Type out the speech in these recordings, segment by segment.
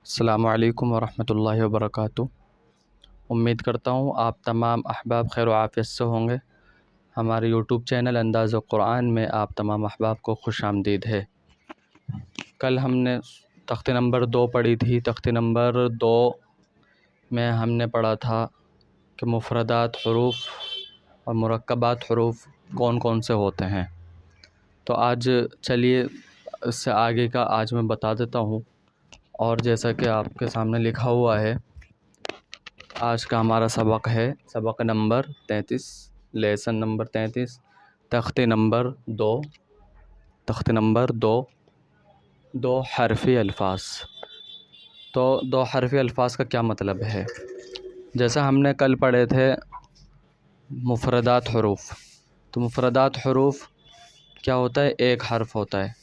अस्सलामु अलैकुम वरहमतुल्लाहि वबरकातुहू। उम्मीद करता हूँ आप तमाम अहबाब खैर आफ़ियत से होंगे। हमारे यूट्यूब चैनल अंदाज़ क़ुरान में आप तमाम अहबाब को खुश आमदीद है। कल हमने तख्ते नंबर 2 पढ़ी थी। तख्ते नंबर 2 में हमने पढ़ा था कि मुफ़रदात हुरूफ़ और मुरक्कबात हुरूफ़ कौन कौन से होते हैं। तो आज चलिए इससे आगे का आज मैं बता देता हूँ। और जैसा कि आपके सामने लिखा हुआ है, आज का हमारा सबक है सबक नंबर 33, लेसन नंबर 33, तख्ते नंबर 2, तख्ते नंबर 2, दो हरफ़ी अल्फाज। तो दो हरफ़ी अल्फाज का क्या मतलब है? जैसा हमने कल पढ़े थे मुफ़रदात हुरूफ़, तो मुफ़रदात हुरूफ़ क्या होता है? एक हर्फ होता है।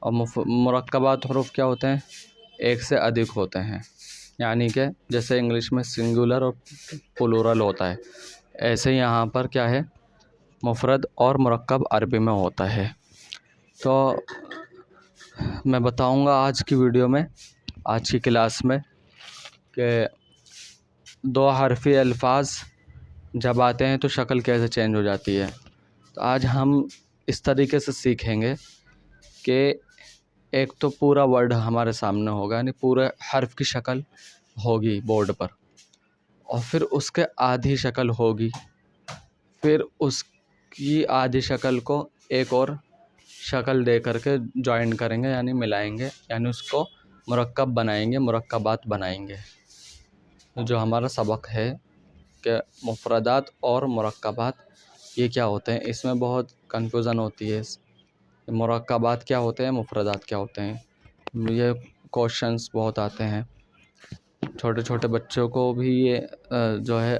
और मुरक्कबात हुरूफ़ क्या होते हैं? एक से अधिक होते हैं। यानी कि जैसे इंग्लिश में सिंगुलर और प्लूरल होता है, ऐसे यहाँ पर क्या है? मुफ़रद और मुरक्कब अरबी में होता है। तो मैं बताऊँगा आज की वीडियो में, आज की क्लास में, कि दो हरफ़ी अल्फाज जब आते हैं तो शक्ल कैसे चेंज हो जाती है। तो आज हम इस तरीके से सीखेंगे कि एक तो पूरा वर्ड हमारे सामने होगा, यानी पूरे हर्फ की शक्ल होगी बोर्ड पर, और फिर उसके आधी शक्ल होगी, फिर उसकी आधी शक्ल को एक और शक्ल दे करके जॉइन करेंगे, यानी मिलाएंगे, यानी उसको मुरक्कब बनाएंगे, मुरक्कबात बनाएंगे। जो हमारा सबक है कि मुफ़रदात और मुरक्कबात ये क्या होते हैं, इसमें बहुत कन्फ्यूज़न होती है। मुरक्कबात क्या होते हैं, मुफ़रदात क्या होते हैं, ये क्वेश्चंस बहुत आते हैं। छोटे छोटे बच्चों को भी ये जो है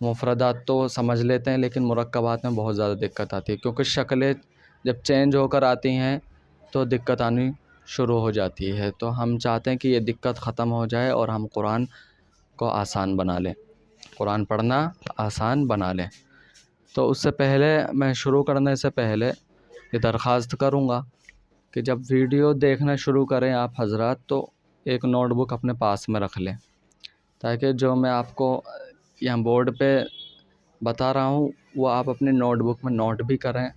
मुफ़रदात तो समझ लेते हैं, लेकिन मुरक्कबात में बहुत ज़्यादा दिक्कत आती है, क्योंकि शक्लें जब चेंज होकर आती हैं तो दिक्कत आनी शुरू हो जाती है। तो हम चाहते हैं कि ये दिक्कत ख़त्म हो जाए और हम कुरान को आसान बना लें, कुरान पढ़ना आसान बना लें। तो उससे पहले, मैं शुरू करने से पहले ये दरख्वास्त करूँगा कि जब वीडियो देखना शुरू करें आप हज़रात, तो एक नोटबुक अपने पास में रख लें, ताकि जो मैं आपको यहाँ बोर्ड पे बता रहा हूँ वो आप अपने नोटबुक में नोट भी करें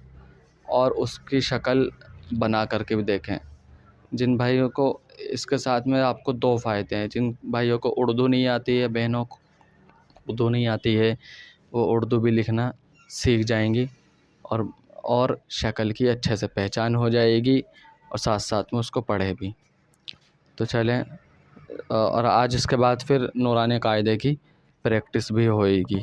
और उसकी शक्ल बना करके भी देखें। जिन भाइयों को इसके साथ में आपको दो फ़ायदे हैं। जिन भाइयों को उर्दू नहीं आती है, बहनों को उर्दू नहीं आती है, वो उर्दू भी लिखना सीख जाएंगी और शक्ल की अच्छे से पहचान हो जाएगी, और साथ साथ में उसको पढ़े भी। तो चलें, और आज इसके बाद फिर नूरानी कायदे की प्रैक्टिस भी होएगी,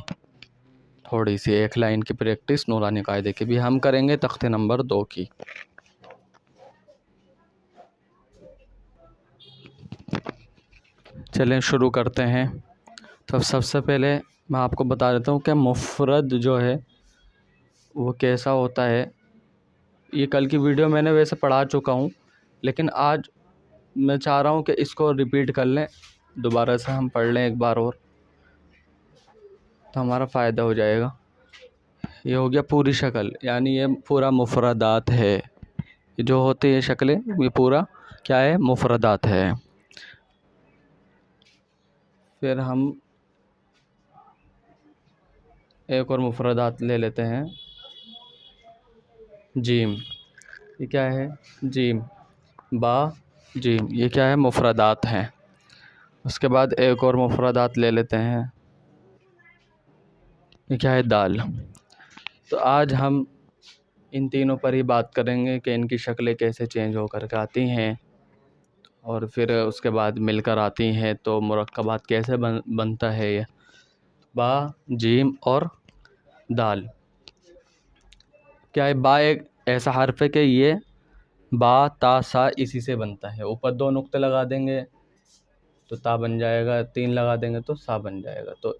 थोड़ी सी एक लाइन की प्रैक्टिस नूरानी कायदे की भी हम करेंगे तख्ते नंबर 2 की। चलें शुरू करते हैं। तो सबसे पहले मैं आपको बता देता हूँ कि मुफ़रद जो है वो कैसा होता है। ये कल की वीडियो मैंने वैसे पढ़ा चुका हूँ, लेकिन आज मैं चाह रहा हूँ कि इसको रिपीट कर लें, दोबारा से हम पढ़ लें एक बार और, तो हमारा फ़ायदा हो जाएगा। ये हो गया पूरी शक्ल, यानी ये पूरा मुफ़रदात है। ये जो होती है शक्लें, ये पूरा क्या है? मुफ़रदात है। फिर हम एक और मुफ़रदात ले लेते हैं, जीम। ये क्या है? जीम, बा, जीम, ये क्या है? मुफ़रदात हैं। उसके बाद एक और मुफ़रदात ले लेते हैं, ये क्या है? दाल। तो आज हम इन तीनों पर ही बात करेंगे कि इनकी शक्लें कैसे चेंज होकर के आती हैं, और फिर उसके बाद मिलकर आती हैं, तो मुरक्कबात कैसे बनता है ये। बा, जीम और दाल। क्या है? बा एक ऐसा हर्फ है कि ये बा ता सा इसी से बनता है। ऊपर 2 नुक्ते लगा देंगे तो ता बन जाएगा, 3 लगा देंगे तो सा बन जाएगा। तो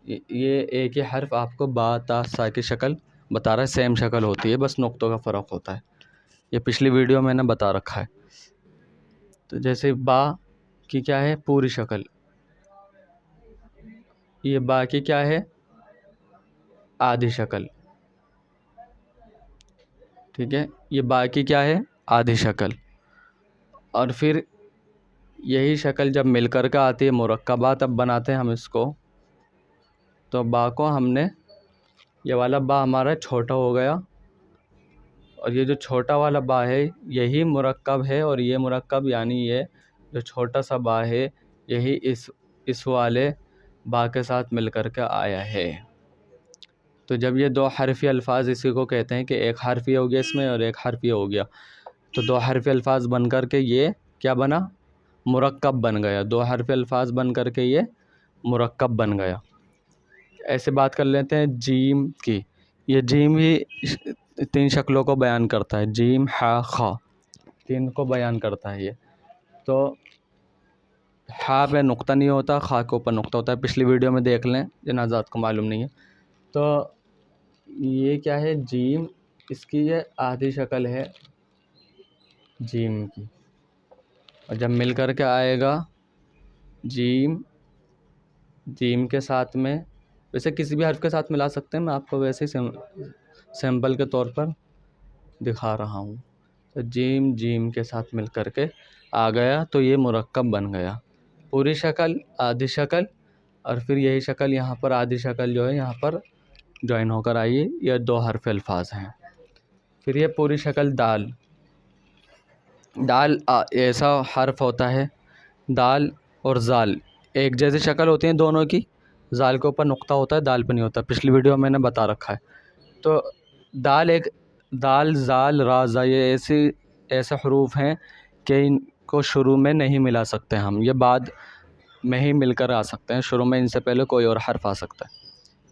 ये एक ही हर्फ आपको बा ता सा की शक्ल बता रहा है, सेम शक्ल होती है, बस नुक्तों का फ़र्क होता है। ये पिछली वीडियो में मैंने बता रखा है। तो जैसे बा की क्या है? पूरी शक्ल। ये बा की क्या है? आधी शक्ल। ठीक है, ये बा की क्या है? आधी शक्ल। और फिर यही शक्ल जब मिलकर के आती है मुरक्कबात, अब बनाते हैं हम इसको। तो बा को हमने, ये वाला बा हमारा छोटा हो गया और ये जो छोटा वाला बा है यही मुरक्कब है, और ये मुरक्कब यानी ये जो छोटा सा बा है यही इस वाले बा के साथ मिलकर के आया है। तो जब ये दो हरफी अल्फाज, इसी को कहते हैं कि एक हरफी हो गया इसमें और एक हरफी हो गया, तो दो हरफी अल्फाज बन कर के ये क्या बना, मुरक्कब बन गया। दो हरफी अल्फाज बन कर के ये मुरक्कब बन गया। ऐसे बात कर लेते हैं जीम की। ये जीम ही 3 शक्लों को बयान करता है, जीम हा खा, 3 को बयान करता है ये। तो हा पे नुक्ता नहीं होता, खा के ऊपर नुक्ता होता है, पिछली वीडियो में देख लें जिन आज़ाद को मालूम नहीं है। तो ये क्या है, जीम, इसकी ये आधी शक्ल है जीम की, और जब मिल कर के आएगा जीम, जीम के साथ में, वैसे किसी भी हर्फ के साथ मिला सकते हैं, मैं आपको वैसे ही सैम्पल के तौर पर दिखा रहा हूँ। तो जीम जीम के साथ मिल कर के आ गया तो ये मुरक्कब बन गया। पूरी शक्ल, आधी शक्ल, और फिर यही शक्ल यहाँ पर, आधी शक्ल जो है यहाँ पर जॉइन होकर आई है। ये 2 हर्फ अल्फाज हैं। फिर ये पूरी शक्ल दाल। दाल ऐसा हर्फ होता है, दाल और जाल एक जैसी शक्ल होती हैं दोनों की, जाल के ऊपर नुक्ता होता है, दाल पे नहीं होता, पिछली वीडियो में मैंने बता रखा है। तो दाल एक, दाल जाल रा ज़ा, ये ऐसे हरूफ हैं कि इनको शुरू में नहीं मिला सकते हम, ये बाद में ही मिलकर आ सकते हैं, शुरू में इनसे पहले कोई और हर्फ आ सकता है।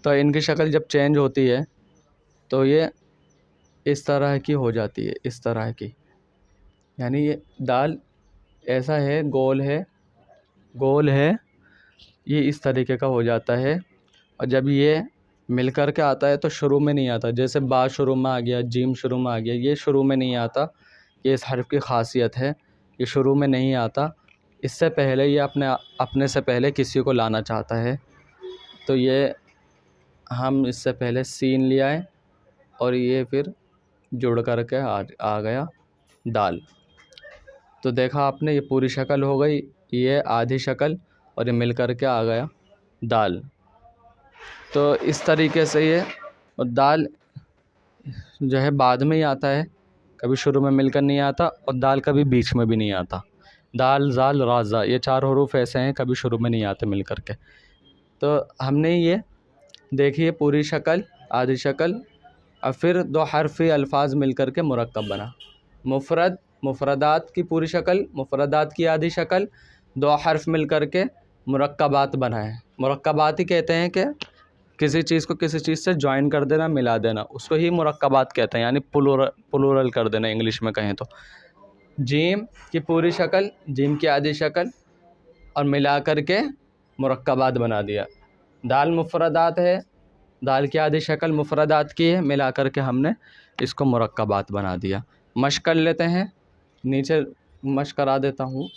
तो इनकी शक्ल जब चेंज होती है तो ये इस तरह की हो जाती है, इस तरह की, यानी ये दाल ऐसा है, गोल है, गोल है, ये इस तरीके का हो जाता है। और जब ये मिल कर के आता है तो शुरू में नहीं आता, जैसे बा शुरू में आ गया, जीम शुरू में आ गया, ये शुरू में नहीं आता। ये इस हर्फ की ख़ासियत है, ये शुरू में नहीं आता, इससे पहले ये अपने से पहले किसी को लाना चाहता है। तो ये हम इससे पहले सीन ले आए और ये फिर जुड़ कर के आ गया दाल। तो देखा आपने, ये पूरी शक्ल हो गई, ये आधी शक्ल, और ये मिल कर के आ गया दाल। तो इस तरीके से ये, और दाल जो है बाद में ही आता है, कभी शुरू में मिलकर नहीं आता, और दाल कभी बीच में भी नहीं आता। दाल जाल राजा, ये 4 हरूफ ऐसे हैं कभी शुरू में नहीं आते मिल कर के। तो हमने ये देखिए पूरी शक्ल, आधी शक्ल, और फिर 2 हरफी अल्फाज मिल कर के मुरक्कब बना। मुफरद, मुफरदात की पूरी शक्ल, मुफरदात की आधी शक्ल, 2 हर्फ मिल कर के मुरक्कबात बनाए। मुरक्कबात ही कहते हैं कि किसी चीज़ को किसी चीज़ से जॉइन कर देना, मिला देना, उसको ही मुरक्कबात कहते हैं, यानी प्लूरल कर देना इंग्लिश में कहें तो। जीम की पूरी शक्ल, जीम की आधी शक्ल, और मिला कर के मुरक्कबात बना दिया। दाल मुफरदात है, दाल की आधी शक्ल मुफरदात की है, मिला कर के हमने इसको मुरक्कबात बना दिया। मश्क कर लेते हैं, नीचे मश्क करा देता हूँ।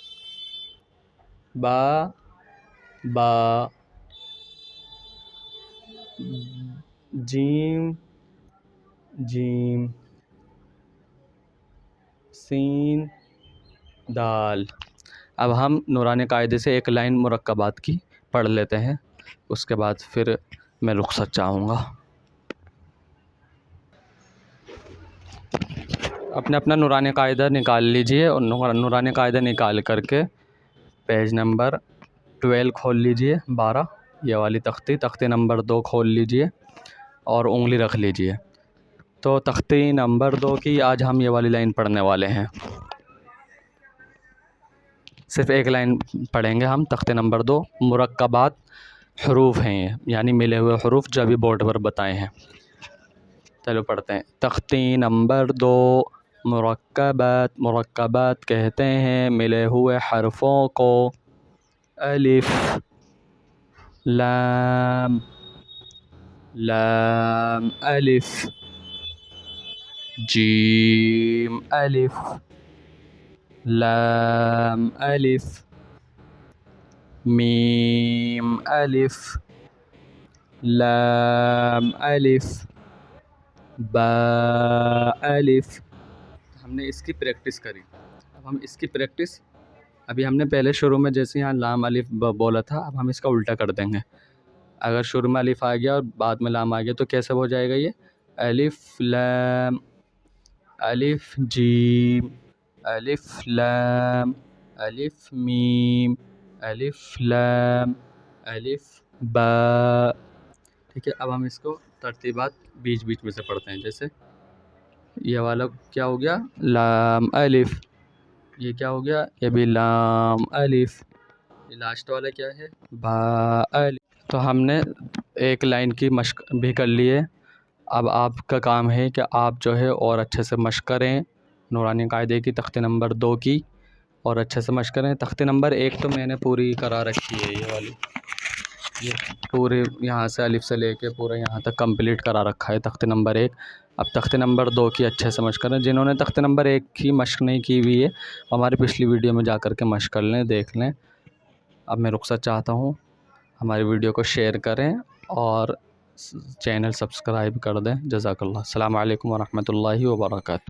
बा, बा, जीम, जीम, सीन, दाल। अब हम नूरानी कायदे से एक लाइन मुरक्कबात की पढ़ लेते हैं, उसके बाद फिर मैं रुखसत चाहूँगा। अपना नूरानी कायदा निकाल लीजिए, और नूरानी कायदा निकाल करके पेज नंबर 12 खोल लीजिए, 12, ये वाली तख्ती नंबर 2 खोल लीजिए और उंगली रख लीजिए। तो तख्ती नंबर 2 की आज हम ये वाली लाइन पढ़ने वाले हैं, सिर्फ़ एक लाइन पढ़ेंगे हम। तख्ते नंबर 2, मुरक्कबात हरूफ हैं ये, यानी मिले हुए हरूफ जो अभी बोर्ड पर बताए हैं। चलो पढ़ते हैं। तख्ती नंबर 2, मुरक्कबात, मुरक्कबात कहते हैं मिले हुए हरफों को। अलिफ, लाम, लाम अलिफ, जीम अलिफ, लाम अलिफ, मीम अलिफ, लाम अलिफ, बा अलिफ। हमने इसकी प्रैक्टिस करी, अब हम इसकी प्रैक्टिस अभी हमने पहले शुरू में जैसे यहाँ लाम अलिफ बोला था, अब हम इसका उल्टा कर देंगे। अगर शुरू में अलिफ आ गया और बाद में लाम आ गया तो कैसे हो जाएगा ये? अलिफ लाम, अलिफ जीम, अलिफ लाम, अलिफ मीम, अलिफ लाम, अलिफ बा। ठीक है, अब हम इसको तरतीबात बीच बीच में से पढ़ते हैं। जैसे ये वाला क्या हो गया? लाम अलिफ। ये क्या हो गया? ये भी लाम अलिफ। ये लास्ट वाला क्या है? बा अलिफ। तो हमने एक लाइन की मश्क भी कर ली है। अब आपका काम है कि आप जो है और अच्छे से मश्क करें नूरानी कायदे की तख्ती नंबर 2 की, और अच्छे से मश्क करें। तख्ती नंबर 1 तो मैंने पूरी करा रखी है, ये वाली, ये पूरे यहाँ से अलिफ से लेके पूरा यहाँ तक कंप्लीट करा रखा है तख्ती नंबर 1। अब तख्ती नंबर 2 की अच्छे से मश्क करें। जिन्होंने तख्ती नंबर 1 की मश्क नहीं की हुई है, हमारी पिछली वीडियो में जा कर के मश्क कर लें, देख लें। अब मैं रुख़्सत चाहता हूँ, हमारी वीडियो को शेयर करें और चैनल सब्सक्राइब कर दें। जज़ाकल्लाह। अस्सलामु अलैकुम व रहमतुल्लाहि व बरकातहू।